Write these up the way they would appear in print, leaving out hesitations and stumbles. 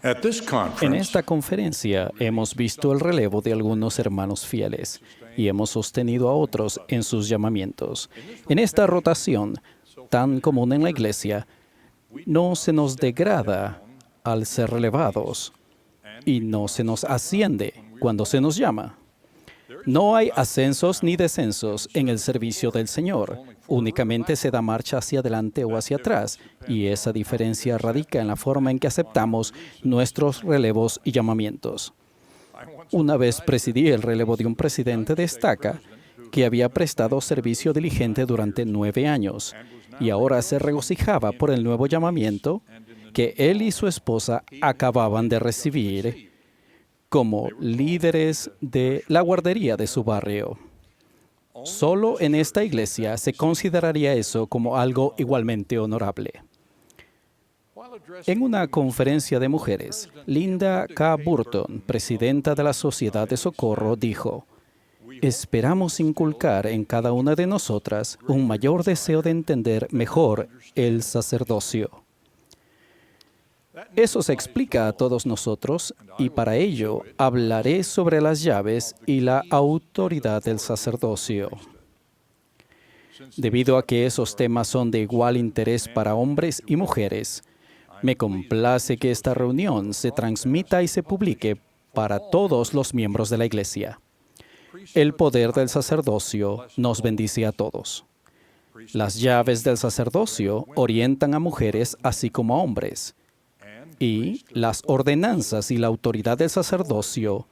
En esta conferencia hemos visto el relevo de algunos hermanos fieles y hemos sostenido a otros en sus llamamientos. En esta rotación tan común en la iglesia, no se nos degrada al ser relevados y no se nos asciende cuando se nos llama. No hay ascensos ni descensos en el servicio del Señor. Únicamente se da marcha hacia adelante o hacia atrás, y esa diferencia radica en la forma en que aceptamos nuestros relevos y llamamientos. Una vez presidí el relevo de un presidente de estaca que había prestado servicio diligente durante 9 años, y ahora se regocijaba por el nuevo llamamiento que él y su esposa acababan de recibir como líderes de la guardería de su barrio. Solo en esta iglesia se consideraría eso como algo igualmente honorable. En una conferencia de mujeres, Linda K. Burton, presidenta de la Sociedad de Socorro, dijo: "Esperamos inculcar en cada una de nosotras un mayor deseo de entender mejor el sacerdocio". Eso se explica a todos nosotros, y para ello hablaré sobre las llaves y la autoridad del sacerdocio. Debido a que esos temas son de igual interés para hombres y mujeres, me complace que esta reunión se transmita y se publique para todos los miembros de la iglesia. El poder del sacerdocio nos bendice a todos. Las llaves del sacerdocio orientan a mujeres así como a hombres. Y las ordenanzas y la autoridad del sacerdocio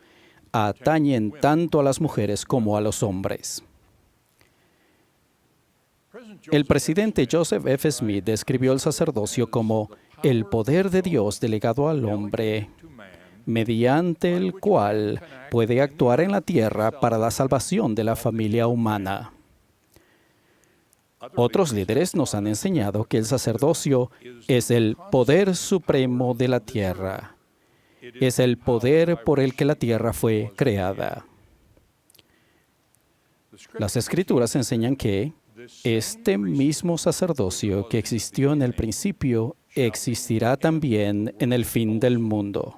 atañen tanto a las mujeres como a los hombres. El presidente Joseph F. Smith describió el sacerdocio como el poder de Dios delegado al hombre, mediante el cual puede actuar en la tierra para la salvación de la familia humana. Otros líderes nos han enseñado que el sacerdocio es el poder supremo de la tierra. Es el poder por el que la tierra fue creada. Las Escrituras enseñan que este mismo sacerdocio que existió en el principio existirá también en el fin del mundo.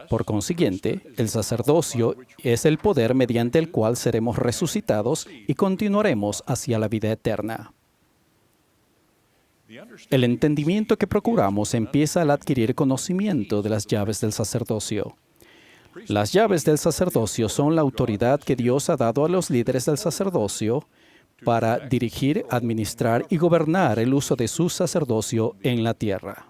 Por consiguiente, el sacerdocio es el poder mediante el cual seremos resucitados y continuaremos hacia la vida eterna. El entendimiento que procuramos empieza al adquirir conocimiento de las llaves del sacerdocio. Las llaves del sacerdocio son la autoridad que Dios ha dado a los líderes del sacerdocio para dirigir, administrar y gobernar el uso de su sacerdocio en la tierra.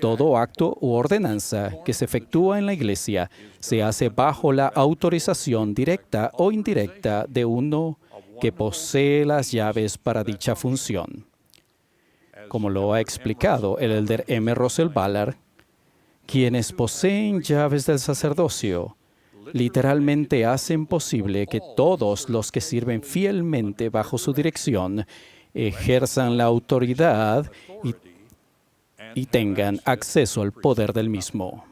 Todo acto u ordenanza que se efectúa en la iglesia se hace bajo la autorización directa o indirecta de uno que posee las llaves para dicha función. Como lo ha explicado el elder M. Russell Ballard, quienes poseen llaves del sacerdocio literalmente hacen posible que todos los que sirven fielmente bajo su dirección ejerzan la autoridad y tengan acceso al poder del mismo.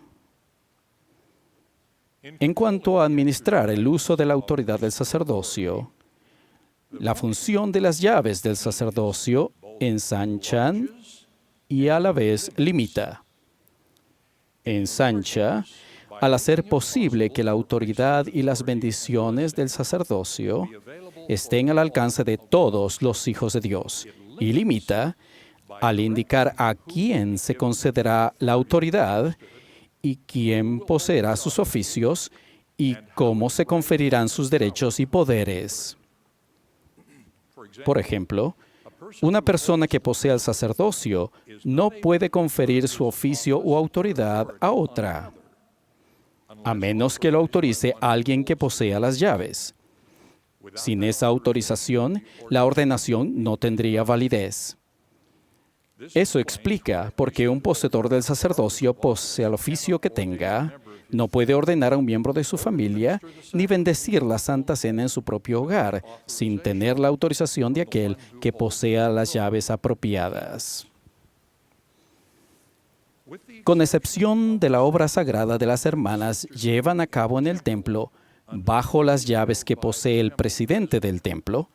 En cuanto a administrar el uso de la autoridad del sacerdocio, la función de las llaves del sacerdocio ensanchan y a la vez limita. Ensancha al hacer posible que la autoridad y las bendiciones del sacerdocio estén al alcance de todos los hijos de Dios, y limita al indicar a quién se concederá la autoridad y quién poseerá sus oficios y cómo se conferirán sus derechos y poderes. Por ejemplo, una persona que posea el sacerdocio no puede conferir su oficio u autoridad a otra, a menos que lo autorice alguien que posea las llaves. Sin esa autorización, la ordenación no tendría validez. Eso explica por qué un poseedor del sacerdocio, posea el oficio que tenga, no puede ordenar a un miembro de su familia ni bendecir la Santa Cena en su propio hogar sin tener la autorización de aquel que posea las llaves apropiadas. Con excepción de la obra sagrada de las hermanas llevan a cabo en el templo, bajo las llaves que posee el presidente del templo,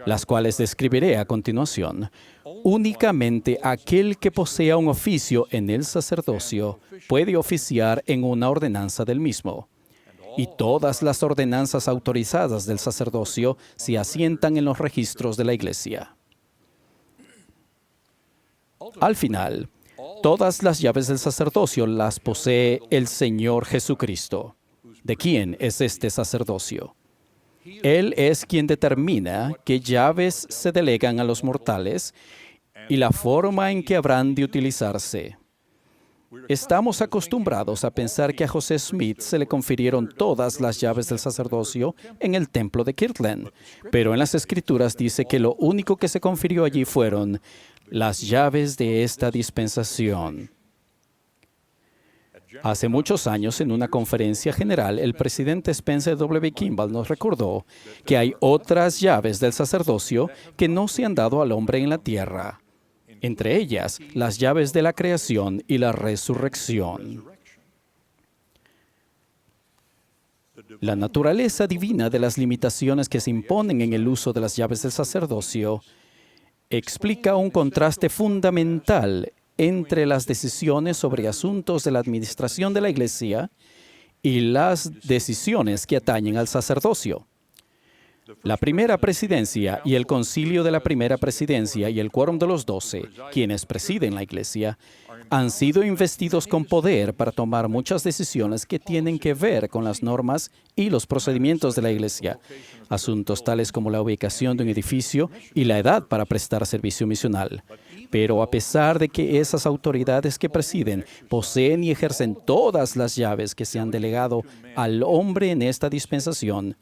las cuales describiré a continuación. Únicamente aquel que posea un oficio en el sacerdocio puede oficiar en una ordenanza del mismo. Y todas las ordenanzas autorizadas del sacerdocio se asientan en los registros de la Iglesia. Al final, todas las llaves del sacerdocio las posee el Señor Jesucristo. ¿De quién es este sacerdocio? Él es quien determina qué llaves se delegan a los mortales y la forma en que habrán de utilizarse. Estamos acostumbrados a pensar que a José Smith se le confirieron todas las llaves del sacerdocio en el templo de Kirtland, pero en las Escrituras dice que lo único que se confirió allí fueron las llaves de esta dispensación. Hace muchos años, en una conferencia general, el presidente Spencer W. Kimball nos recordó que hay otras llaves del sacerdocio que no se han dado al hombre en la tierra, entre ellas las llaves de la creación y la resurrección. La naturaleza divina de las limitaciones que se imponen en el uso de las llaves del sacerdocio explica un contraste fundamental entre las decisiones sobre asuntos de la administración de la Iglesia y las decisiones que atañen al sacerdocio. La primera presidencia y el concilio de la primera presidencia y el quórum de los 12, quienes presiden la Iglesia, han sido investidos con poder para tomar muchas decisiones que tienen que ver con las normas y los procedimientos de la Iglesia, asuntos tales como la ubicación de un edificio y la edad para prestar servicio misional. Pero a pesar de que esas autoridades que presiden poseen y ejercen todas las llaves que se han delegado al hombre en esta dispensación,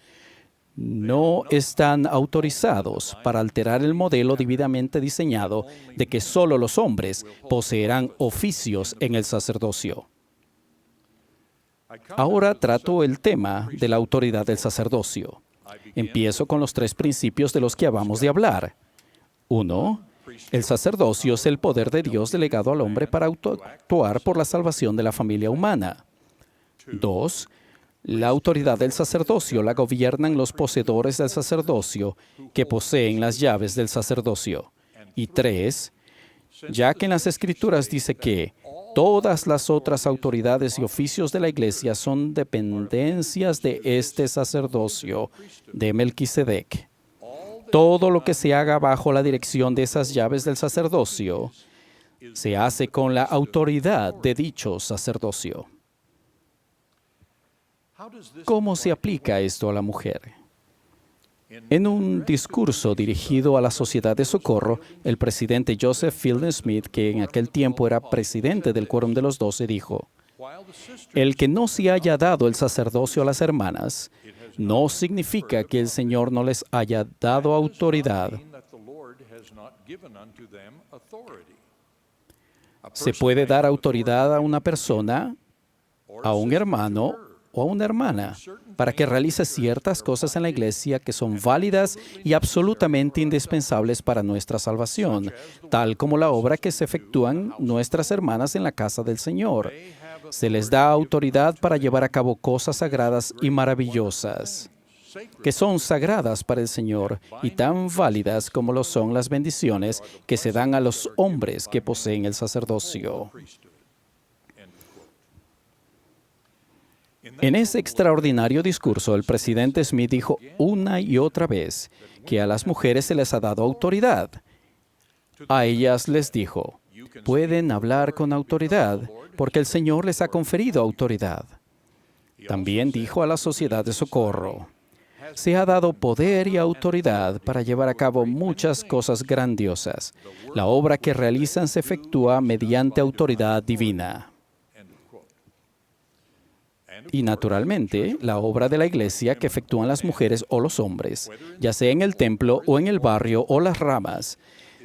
no están autorizados para alterar el modelo debidamente diseñado de que solo los hombres poseerán oficios en el sacerdocio. Ahora trato el tema de la autoridad del sacerdocio. Empiezo con los 3 principios de los que acabamos de hablar. 1. El sacerdocio es el poder de Dios delegado al hombre para actuar por la salvación de la familia humana. 2. La autoridad del sacerdocio la gobiernan los poseedores del sacerdocio que poseen las llaves del sacerdocio. Y 3. Ya que en las Escrituras dice que todas las otras autoridades y oficios de la Iglesia son dependencias de este sacerdocio, de Melquisedec. Todo lo que se haga bajo la dirección de esas llaves del sacerdocio se hace con la autoridad de dicho sacerdocio. ¿Cómo se aplica esto a la mujer? En un discurso dirigido a la Sociedad de Socorro, el presidente Joseph Fielding Smith, que en aquel tiempo era presidente del Quórum de los 12, dijo: "El que no se haya dado el sacerdocio a las hermanas no significa que el Señor no les haya dado autoridad. Se puede dar autoridad a una persona, a un hermano o a una hermana, para que realice ciertas cosas en la Iglesia que son válidas y absolutamente indispensables para nuestra salvación, tal como la obra que se efectúan nuestras hermanas en la casa del Señor. Se les da autoridad para llevar a cabo cosas sagradas y maravillosas, que son sagradas para el Señor y tan válidas como lo son las bendiciones que se dan a los hombres que poseen el sacerdocio". En ese extraordinario discurso, el presidente Smith dijo una y otra vez que a las mujeres se les ha dado autoridad. A ellas les dijo: pueden hablar con autoridad porque el Señor les ha conferido autoridad. También dijo a la Sociedad de Socorro: se ha dado poder y autoridad para llevar a cabo muchas cosas grandiosas. La obra que realizan se efectúa mediante autoridad divina. Y naturalmente, la obra de la Iglesia que efectúan las mujeres o los hombres, ya sea en el templo o en el barrio o las ramas,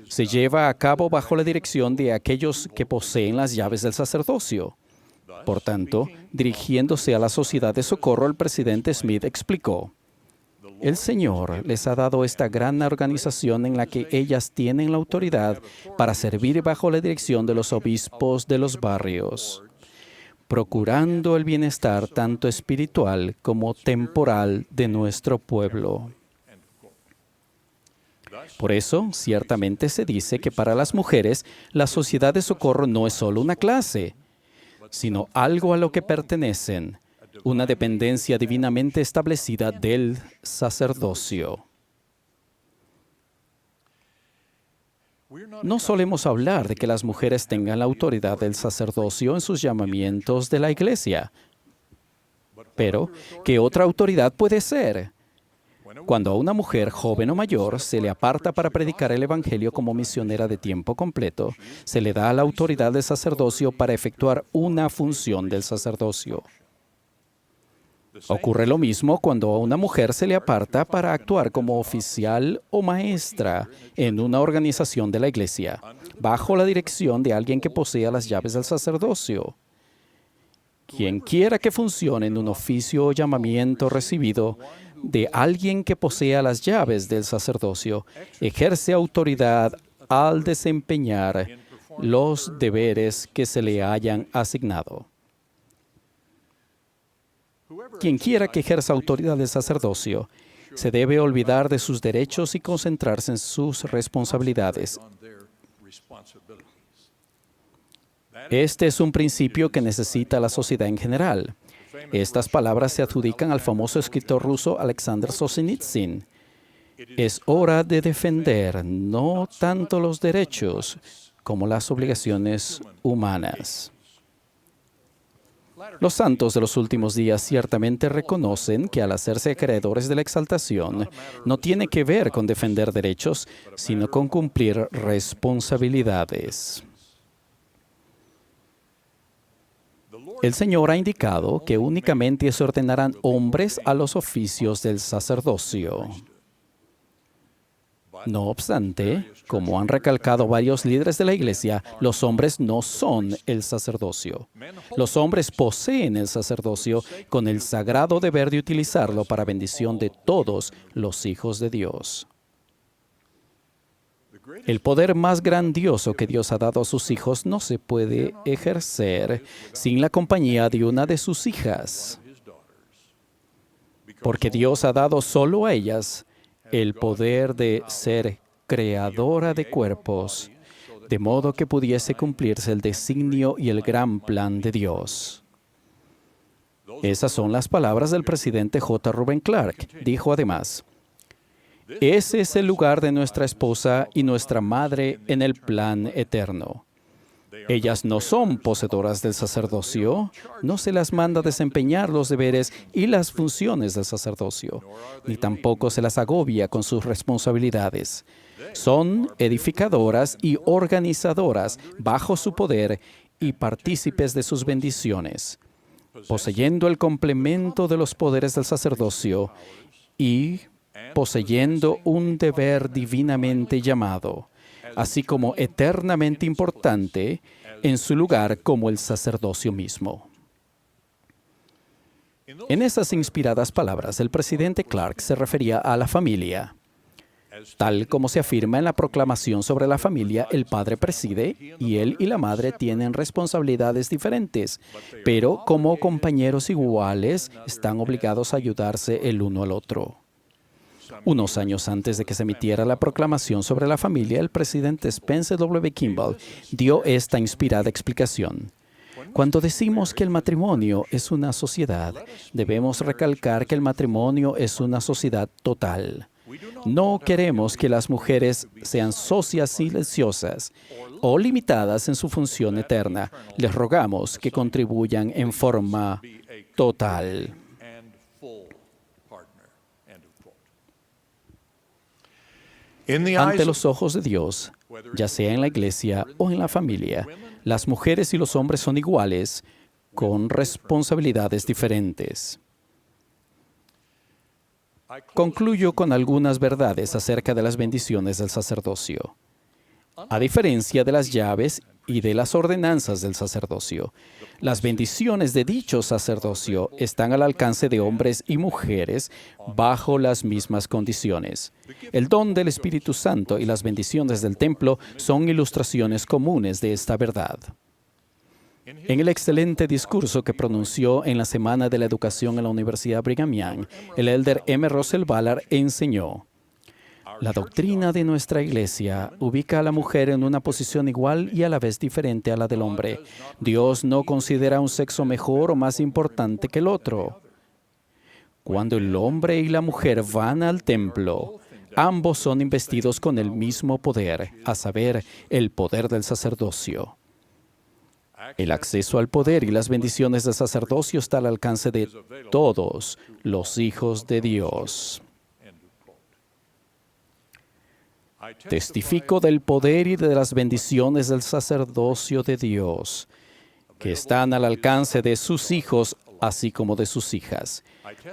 se lleva a cabo bajo la dirección de aquellos que poseen las llaves del sacerdocio. Por tanto, dirigiéndose a la Sociedad de Socorro, el presidente Smith explicó: el Señor les ha dado esta gran organización en la que ellas tienen la autoridad para servir bajo la dirección de los obispos de los barrios, procurando el bienestar tanto espiritual como temporal de nuestro pueblo. Por eso, ciertamente se dice que para las mujeres, la sociedad de socorro no es solo una clase, sino algo a lo que pertenecen, una dependencia divinamente establecida del sacerdocio. No solemos hablar de que las mujeres tengan la autoridad del sacerdocio en sus llamamientos de la iglesia. Pero, ¿qué otra autoridad puede ser? Cuando a una mujer, joven o mayor, se le aparta para predicar el Evangelio como misionera de tiempo completo, se le da la autoridad del sacerdocio para efectuar una función del sacerdocio. Ocurre lo mismo cuando a una mujer se le aparta para actuar como oficial o maestra en una organización de la iglesia, bajo la dirección de alguien que posea las llaves del sacerdocio. Quien quiera que funcione en un oficio o llamamiento recibido de alguien que posea las llaves del sacerdocio, ejerce autoridad al desempeñar los deberes que se le hayan asignado. Quien quiera que ejerza autoridad del sacerdocio, se debe olvidar de sus derechos y concentrarse en sus responsabilidades. Este es un principio que necesita la sociedad en general. Estas palabras se adjudican al famoso escritor ruso Alexander Solzhenitsyn. Es hora de defender no tanto los derechos como las obligaciones humanas. Los santos de los últimos días ciertamente reconocen que al hacerse acreedores de la exaltación, no tiene que ver con defender derechos, sino con cumplir responsabilidades. El Señor ha indicado que únicamente se ordenarán hombres a los oficios del sacerdocio. No obstante, como han recalcado varios líderes de la Iglesia, los hombres no son el sacerdocio. Los hombres poseen el sacerdocio con el sagrado deber de utilizarlo para bendición de todos los hijos de Dios. El poder más grandioso que Dios ha dado a sus hijos no se puede ejercer sin la compañía de una de sus hijas, porque Dios ha dado solo a ellas el poder de ser creadora de cuerpos, de modo que pudiese cumplirse el designio y el gran plan de Dios. Esas son las palabras del presidente J. Reuben Clark. Dijo además: ese es el lugar de nuestra esposa y nuestra madre en el plan eterno. Ellas no son poseedoras del sacerdocio, no se las manda desempeñar los deberes y las funciones del sacerdocio, ni tampoco se las agobia con sus responsabilidades. Son edificadoras y organizadoras bajo su poder y partícipes de sus bendiciones, poseyendo el complemento de los poderes del sacerdocio y poseyendo un deber divinamente llamado, así como eternamente importante en su lugar como el sacerdocio mismo. En esas inspiradas palabras, el presidente Clark se refería a la familia. Tal como se afirma en la proclamación sobre la familia, el padre preside y él y la madre tienen responsabilidades diferentes, pero como compañeros iguales están obligados a ayudarse el uno al otro. Unos años antes de que se emitiera la proclamación sobre la familia, el presidente Spencer W. Kimball dio esta inspirada explicación. Cuando decimos que el matrimonio es una sociedad, debemos recalcar que el matrimonio es una sociedad total. No queremos que las mujeres sean socias silenciosas o limitadas en su función eterna. Les rogamos que contribuyan en forma total. Ante los ojos de Dios, ya sea en la iglesia o en la familia, las mujeres y los hombres son iguales, con responsabilidades diferentes. Concluyo con algunas verdades acerca de las bendiciones del sacerdocio. A diferencia de las llaves y de las ordenanzas del sacerdocio, las bendiciones de dicho sacerdocio están al alcance de hombres y mujeres bajo las mismas condiciones. El don del Espíritu Santo y las bendiciones del templo son ilustraciones comunes de esta verdad. En el excelente discurso que pronunció en la Semana de la Educación en la Universidad Brigham Young, el elder M. Russell Ballard enseñó: La doctrina de nuestra Iglesia ubica a la mujer en una posición igual y a la vez diferente a la del hombre. Dios no considera un sexo mejor o más importante que el otro. Cuando el hombre y la mujer van al templo, ambos son investidos con el mismo poder, a saber, el poder del sacerdocio. El acceso al poder y las bendiciones del sacerdocio está al alcance de todos los hijos de Dios. Testifico del poder y de las bendiciones del sacerdocio de Dios, que están al alcance de sus hijos, así como de sus hijas.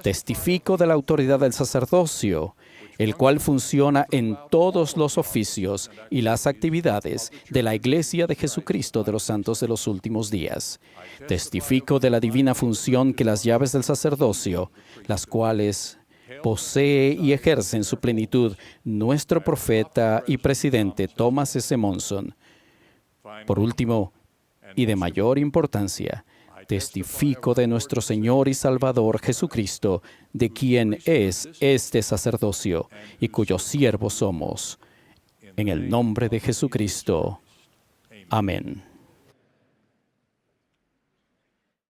Testifico de la autoridad del sacerdocio, el cual funciona en todos los oficios y las actividades de la Iglesia de Jesucristo de los Santos de los Últimos Días. Testifico de la divina función que las llaves del sacerdocio, las cuales posee y ejerce en su plenitud nuestro profeta y presidente Thomas S. Monson. Por último, y de mayor importancia, testifico de nuestro Señor y Salvador Jesucristo, de quien es este sacerdocio y cuyos siervos somos. En el nombre de Jesucristo. Amén.